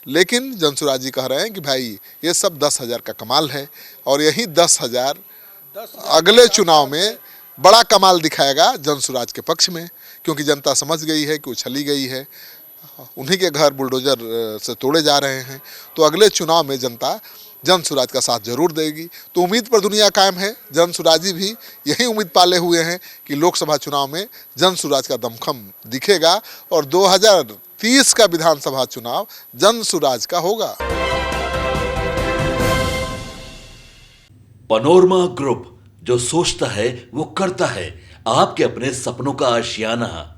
लेकिन जनसुराज जी कह रहे हैं कि भाई ये सब 10,000 का कमाल है और यही 10,000 अगले चुनाव में बड़ा कमाल दिखाएगा जनसुराज के पक्ष में, क्योंकि जनता समझ गई है कि उछली गई है, उन्हीं के घर बुलडोजर से तोड़े जा रहे हैं। तो अगले चुनाव में जनता जनसुराज का साथ जरूर देगी। तो उम्मीद पर दुनिया कायम है। जनसुराजी भी यही उम्मीद पाले हुए हैं कि लोकसभा चुनाव में जनसुराज का दमखम दिखेगा और 2030 का विधानसभा चुनाव जनसुराज का होगा। पनोरमा ग्रुप, जो सोचता है वो करता है, आपके अपने सपनों का आशियाना।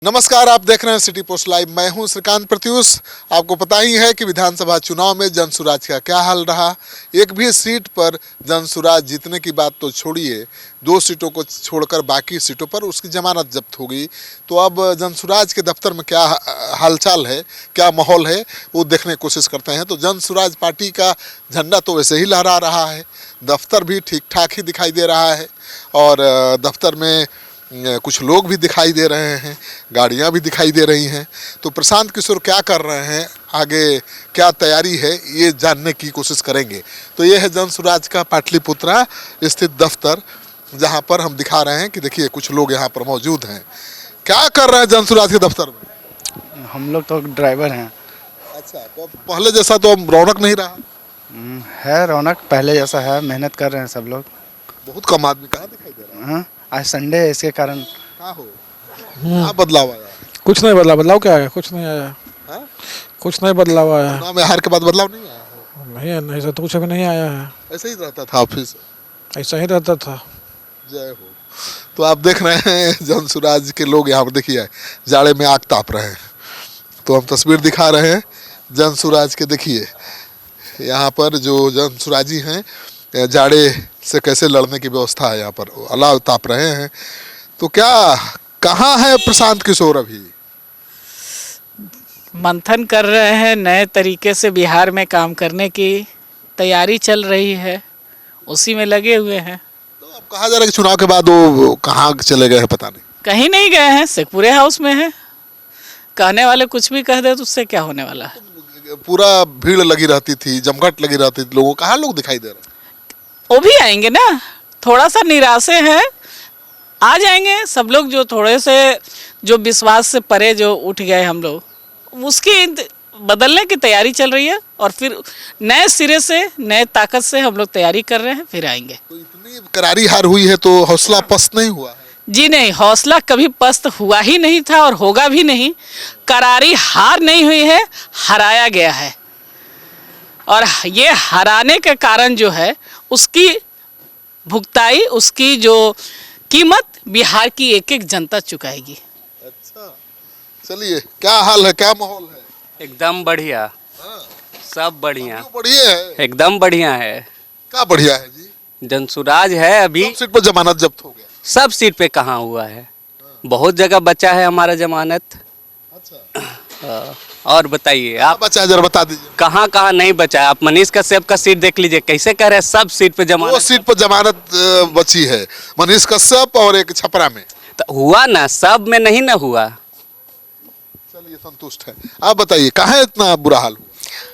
नमस्कार, आप देख रहे हैं सिटी पोस्ट लाइव। मैं हूं श्रीकांत प्रत्युष। आपको पता ही है कि विधानसभा चुनाव में जनसुराज का क्या हाल रहा। एक भी सीट पर जनसुराज जीतने की बात तो छोड़िए, 2 सीटों को छोड़कर बाकी सीटों पर उसकी जमानत जब्त हो गई। तो अब जनसुराज के दफ्तर में क्या हालचाल है, क्या माहौल है, वो देखने की कोशिश करते हैं। तो जनसुराज पार्टी का झंडा तो वैसे ही लहरा रहा है, दफ्तर भी ठीक ठाक ही दिखाई दे रहा है और दफ्तर में कुछ लोग भी दिखाई दे रहे हैं, गाड़ियां भी दिखाई दे रही हैं। तो प्रशांत किशोर क्या कर रहे हैं, आगे क्या तैयारी है, ये जानने की कोशिश करेंगे। तो ये है जनसुराज का पाटलिपुत्रा स्थित दफ्तर, जहां पर हम दिखा रहे हैं कि देखिए कुछ लोग यहां पर मौजूद हैं। क्या कर रहे हैं जनसुराज के दफ्तर में? हम लोग तो ड्राइवर हैं। अच्छा, तो पहले जैसा तो रौनक नहीं रहा है? रौनक पहले जैसा है, मेहनत कर रहे हैं सब लोग। बहुत कम आदमी कहाँ दिखाई दे रहा है? हाँ, आज संडे है, इसके कारण। क्या बदलाव आया? कुछ नहीं बदला। बदलाव क्या है? कुछ नहीं आया। हाँ? कुछ नहीं बदलाव आया है। चुनाव में हार के बाद बदलाव नहीं आया है? नहीं नहीं, ऐसा तो कुछ अभी नहीं आया है। ऐसे ही रहता था ऑफिस, ऐसा ही रहता था। जय हो। तो आप देख रहे हैं जनसुराज के लोग यहाँ पर, देखिए जाड़े में आग ताप रहे हैं। तो हम तस्वीर दिखा रहे हैं जनसुराज के। देखिए यहाँ पर जो जनसुराजी हैं, जाड़े से कैसे लड़ने की व्यवस्था है, यहाँ पर अलाव ताप रहे हैं। तो क्या, कहाँ है प्रशांत किशोर? अभी मंथन कर रहे हैं, नए तरीके से बिहार में काम करने की तैयारी चल रही है, उसी में लगे हुए हैं। तो अब कहा जा रहा है कि चुनाव के बाद वो कहाँ चले गए हैं, पता नहीं। कहीं नहीं गए हैं, शेखपुरे हाउस में है। कहने वाले कुछ भी कह दे तो उससे क्या होने वाला है। पूरा भीड़ लगी रहती थी, जमघट लगी रहती थी, लोगों कहाँ लोग दिखाई दे रहे हैं? वो भी आएंगे ना, थोड़ा सा निराशे हैं, आ जाएंगे सब लोग। जो थोड़े से जो विश्वास से परे जो उठ गए हम लोग, उसकी बदलने की तैयारी चल रही है और फिर नए सिरे से, नए ताकत से हम लोग तैयारी कर रहे हैं, फिर आएंगे। तो इतनी करारी हार हुई है तो हौसला पस्त नहीं हुआ है? जी नहीं, हौसला कभी पस्त हुआ ही नहीं था और होगा भी नहीं। करारी हार नहीं हुई है, हराया गया है और ये हराने के कारण जो है उसकी भुगताई, उसकी जो कीमत बिहार की एक एक जनता चुकाएगी। अच्छा, चलिए, क्या हाल है, क्या माहौल है? एकदम बढ़िया। हाँ। सब बढ़िया, बढ़िया है, एकदम बढ़िया है। क्या बढ़िया है जी? जनसुराज है। अभी सब सीट पर जमानत जब्त हो गया। सब सीट पे कहाँ हुआ है, बहुत जगह बचा है हमारा जमानत। अच्छा, और बताइए आप, बचा है जरा बता दीजिए। कहाँ कहाँ नहीं बचा है? आप मनीष कश्यप का सीट देख लीजिए, कैसे कह रहे हैं सब सीट पे वो जमानत। सीट पर जमानत बची है, मनीष कश्यप और एक छपरा में। तो हुआ ना, सब में नहीं ना हुआ। चलिए, संतुष्ट है। आप बताइए कहाँ इतना बुरा हाल हुआ?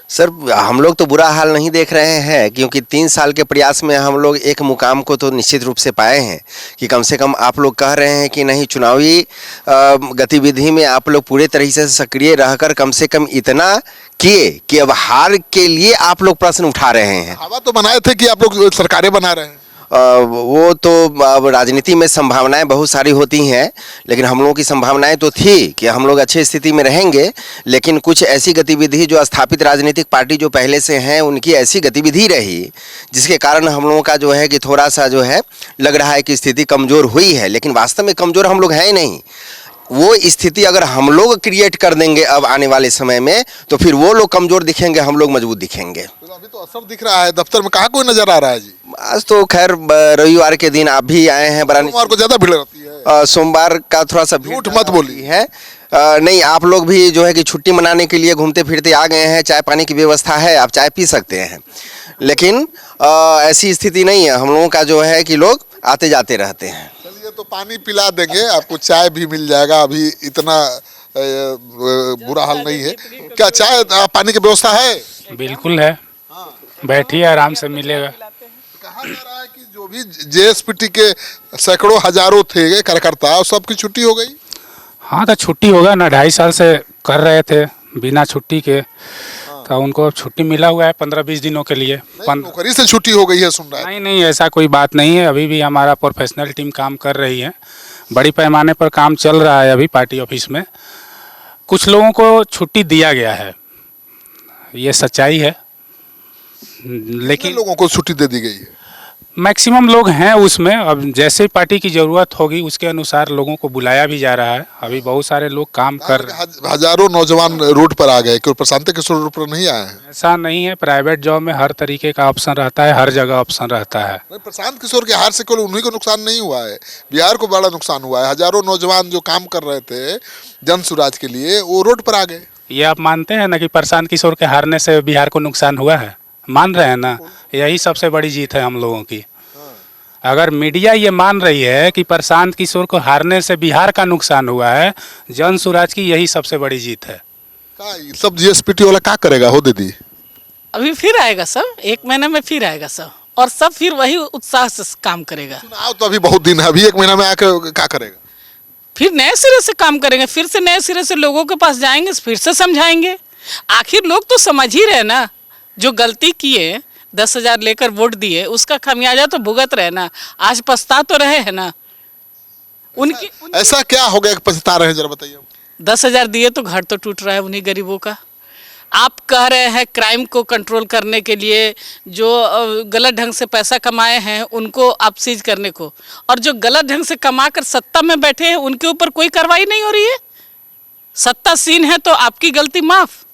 सर, हम लोग तो बुरा हाल नहीं देख रहे हैं, क्योंकि 3 साल के प्रयास में हम लोग एक मुकाम को तो निश्चित रूप से पाए हैं कि कम से कम आप लोग कह रहे हैं कि नहीं, चुनावी गतिविधि में आप लोग पूरे तरीके से सक्रिय रहकर कम से कम इतना किए कि अब हार के लिए आप लोग प्रश्न उठा रहे हैं। हवा तो बनाए थे कि आप लोग सरकारें बना रहे हैं। वो तो अब राजनीति में संभावनाएं बहुत सारी होती हैं, लेकिन हम लोगों की संभावनाएं तो थी कि हम लोग अच्छी स्थिति में रहेंगे, लेकिन कुछ ऐसी गतिविधि जो स्थापित राजनीतिक पार्टी जो पहले से हैं उनकी ऐसी गतिविधि रही जिसके कारण हम लोगों का जो है कि थोड़ा सा जो है लग रहा है कि स्थिति कमज़ोर हुई है, लेकिन वास्तव में कमज़ोर हम लोग हैं नहीं। वो स्थिति अगर हम लोग क्रिएट कर देंगे अब आने वाले समय में, तो फिर वो लोग कमज़ोर दिखेंगे, हम लोग मजबूत दिखेंगे। तो अभी तो असर दिख रहा है, दफ्तर में कहाँ कोई नजर आ रहा है जी? आज तो खैर रविवार के दिन आप भी आए हैं, बड़ा सोमवार को ज्यादा भीड़ रहती है। सोमवार का थोड़ा सा झूठ मत बोली है। नहीं, आप लोग भी जो है कि छुट्टी मनाने के लिए घूमते फिरते आ गए हैं, चाय पानी की व्यवस्था है, आप चाय पी सकते हैं, लेकिन ऐसी स्थिति नहीं है। हम लोगों का जो है कि लोग आते जाते रहते हैं। चलिए, तो पानी पिला देंगे आपको, चाय भी मिल जाएगा। अभी इतना बुरा हाल नहीं है। क्या चाय पानी की व्यवस्था है? बिल्कुल है, बैठिए आराम से मिलेगा। कहा जा रहा है कि जो भी जेएसपीटी के सैकड़ों हजारों थे कार्यकर्ता, सबकी छुट्टी हो गई। हाँ तो छुट्टी होगा ना, 2.5 साल से कर रहे थे बिना छुट्टी के, तो उनको छुट्टी मिला हुआ है 15-20 दिनों के लिए। नौकरी से छुट्टी हो गई है सुन रहा है। नहीं नहीं, ऐसा कोई बात नहीं है, अभी भी हमारा प्रोफेशनल टीम काम कर रही है, बड़ी पैमाने पर काम चल रहा है अभी पार्टी ऑफिस में। कुछ लोगों को छुट्टी दिया गया है, ये सच्चाई है, लेकिन लोगों को छुट्टी दे दी गई है। मैक्सिमम लोग हैं उसमें। अब जैसे पार्टी की ज़रूरत होगी उसके अनुसार लोगों को बुलाया भी जा रहा है। अभी बहुत सारे लोग काम कर रहे हैं। हजारों नौजवान रोड पर आ गए, क्यों प्रशांत किशोर रोड पर नहीं आए हैं? ऐसा नहीं है, प्राइवेट जॉब में हर तरीके का ऑप्शन रहता है, हर जगह ऑप्शन रहता है। नहीं, प्रशांत किशोर के हार से केवल उन्हीं को नुकसान नहीं हुआ है, बिहार को बड़ा नुकसान हुआ है। हजारों नौजवान जो काम कर रहे थे जन सुराज के लिए, वो रोड पर आ गए। ये आप मानते हैं ना कि प्रशांत किशोर के हारने से बिहार को नुकसान हुआ है? मान रहे हैं ना, यही सबसे बड़ी जीत है हम लोगों की। अगर मीडिया ये मान रही है कि प्रशांत किशोर को हारने से बिहार का नुकसान हुआ है, जन सुराज की यही सबसे बड़ी जीत है। सब जीएसपीटी वाला क्या करेगा हो दीदी? अभी फिर आएगा सब, 1 महीने में फिर आएगा सब, और सब फिर वही उत्साह से काम करेगा। चुनाव तो अभी बहुत दिन है, अभी 1 महीना में आकर क्या करेगा? फिर नए सिरे से काम करेंगे, फिर से नए सिरे से लोगों के पास जाएंगे, फिर से समझाएंगे। आखिर लोग तो समझ ही रहे ना, जो गलती किए 10,000 लेकर वोट दिए, उसका खामियाजा तो भुगत रहे ना, आज पछता तो रहे हैं ना। उनकी ऐसा क्या हो गया कि पछता रहे हैं, जरा बताइए। 10,000 दिए तो घर तो टूट रहा है उन्हीं गरीबों का। आप कह रहे हैं क्राइम को कंट्रोल करने के लिए, जो गलत ढंग से पैसा कमाए हैं उनको आप सीज करने को, और जो गलत ढंग से कमा कर सत्ता में बैठे हैं उनके ऊपर कोई कार्रवाई नहीं हो रही है। सत्ता सीन है तो आपकी गलती माफ,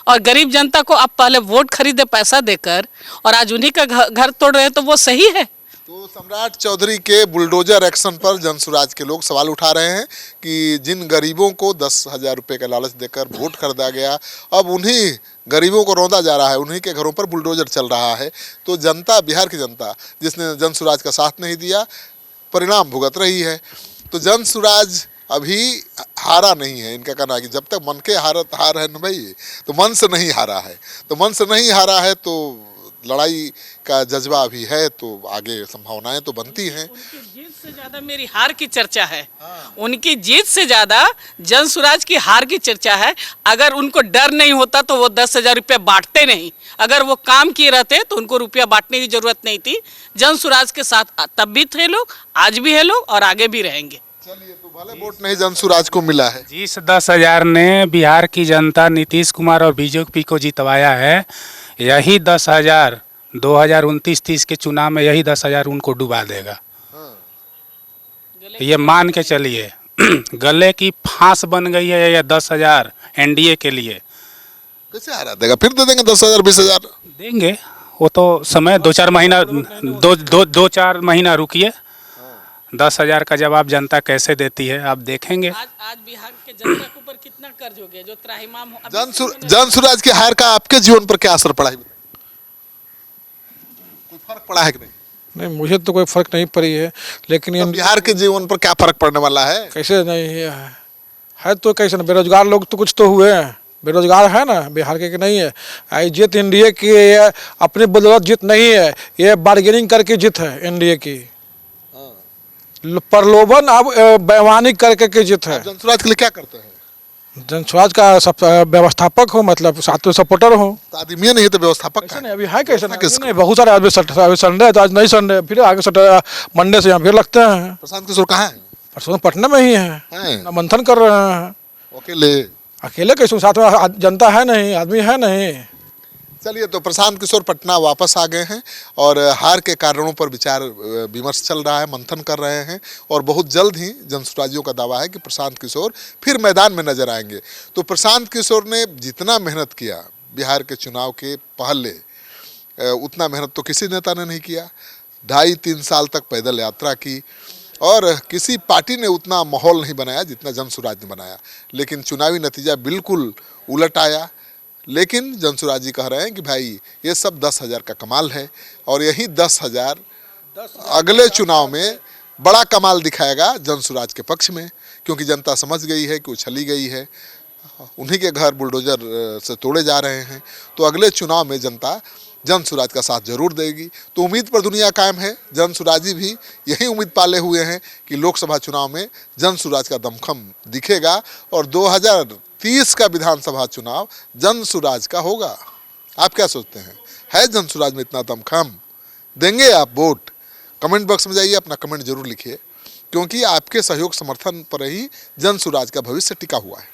और गरीब जनता को आप पहले वोट खरीदे पैसा देकर, और आज उन्हीं का घर तोड़ रहे हैं, तो वो सही है? तो सम्राट चौधरी के बुलडोजर एक्शन पर जनसुराज के लोग सवाल उठा रहे हैं कि जिन गरीबों को 10,000 रुपये का लालच देकर वोट खरीदा गया, अब उन्हीं गरीबों को रौंदा जा रहा है, उन्हीं के घरों पर बुलडोजर चल रहा है। तो जनता, बिहार की जनता जिसने जनसुराज का साथ नहीं दिया, परिणाम भुगत रही है। तो जनसुराज अभी हारा नहीं है। इनका कहना है कि जब तक मन के हार है न भाई, तो मन से नहीं हारा है। तो मन से नहीं हारा है तो लड़ाई का जज्बा अभी है, तो आगे संभावनाएं तो बनती हैं। उनकी जीत से ज्यादा मेरी हार की चर्चा है। उनकी जीत से ज्यादा जनसुराज की हार की चर्चा है। अगर उनको डर नहीं होता तो वो 10,000 रुपया बांटते नहीं। अगर वो काम किए रहते तो उनको रुपया बांटने की जरूरत नहीं थी। जनसुराज के साथ तब भी थे लोग, आज भी है लोग, और आगे भी रहेंगे। चलिए, तो भले वोट नहीं जनसुराज को मिला है। जिस 10,000 ने बिहार की जनता नीतीश कुमार और बीजेपी को जितवाया है, यही 10,000 2029-30 के चुनाव में यही 10,000 उनको डुबा देगा। ये मान के चलिए, गले की फांस बन गई है ये 10,000 एनडीए के लिए। कैसे हरा देगा? फिर दे देंगे 10,000 20,000 देंगे, वो तो समय 2-4 महीना 2-4 महीना रुकिए। 10,000 का जवाब जनता कैसे देती है आप देखेंगे। आज बिहार के जनता के ऊपर कितना कर्ज हो गया, जो त्राहिमाम हो। जनसुराज के हार का आपके जीवन पर क्या असर पड़ा है? कोई फर्क पड़ा है कि नहीं? नहीं, मुझे तो कोई फर्क नहीं पड़ी है, लेकिन ये तो बिहार के जीवन पर क्या फर्क पड़ने वाला है? कैसे नहीं है तो कैसे ना, बेरोजगार लोग तो कुछ तो हुए हैं, बेरोजगार है ना बिहार के कि नहीं है। आई जीत एनडीए की ये अपनी बदौलत जीत नहीं है, ये बार्गेनिंग करके जीत है एनडीए की। प्रलोभन अब बेईमानी करके के जीत है। जनसुराज के लिए क्या करते हैं? जनसुराज का व्यवस्थापक हो, मतलब साथ में सपोर्टर हो। तो आदमी नहीं है तो व्यवस्थापक कैसे है। नहीं, अभी है कैसे किसको? नहीं, बहुत सारे आदमी संडे है तो आज नहीं संडे, फिर आगे मंडे से यहाँ फिर लगते हैं। प्रशांत किशोर कहाँ है? परसों पटना में ही है, मंथन कर रहे हैं। अकेले कैसे, साथ में जनता है नहीं, आदमी है नहीं। चलिए, तो प्रशांत किशोर पटना वापस आ गए हैं और हार के कारणों पर विचार विमर्श चल रहा है, मंथन कर रहे हैं, और बहुत जल्द ही जनसुराजियों का दावा है कि प्रशांत किशोर फिर मैदान में नजर आएंगे। तो प्रशांत किशोर ने जितना मेहनत किया बिहार के चुनाव के पहले, उतना मेहनत तो किसी नेता ने नहीं किया। 2.5-3 साल तक पैदल यात्रा की, और किसी पार्टी ने उतना माहौल नहीं बनाया जितना जनसुराज ने बनाया। लेकिन चुनावी नतीजा बिल्कुल उलट आया। लेकिन जनसुराज जी कह रहे हैं कि भाई ये सब 10,000 का कमाल है, और यही 10,000 अगले चुनाव में बड़ा कमाल दिखाएगा जनसुराज के पक्ष में, क्योंकि जनता समझ गई है कि उछली गई है, उन्हीं के घर बुलडोजर से तोड़े जा रहे हैं। तो अगले चुनाव में जनता जनसुराज का साथ जरूर देगी। तो उम्मीद पर दुनिया कायम है। जनसुराजी भी यही उम्मीद पाले हुए हैं कि लोकसभा चुनाव में जनसुराज का दमखम दिखेगा और 2030 का विधानसभा चुनाव जनसुराज का होगा। आप क्या सोचते हैं? है जनसुराज में इतना दमखम? देंगे आप वोट? कमेंट बॉक्स में जाइए, अपना कमेंट जरूर लिखिए, क्योंकि आपके सहयोग समर्थन पर ही जनसुराज का भविष्य टिका हुआ है।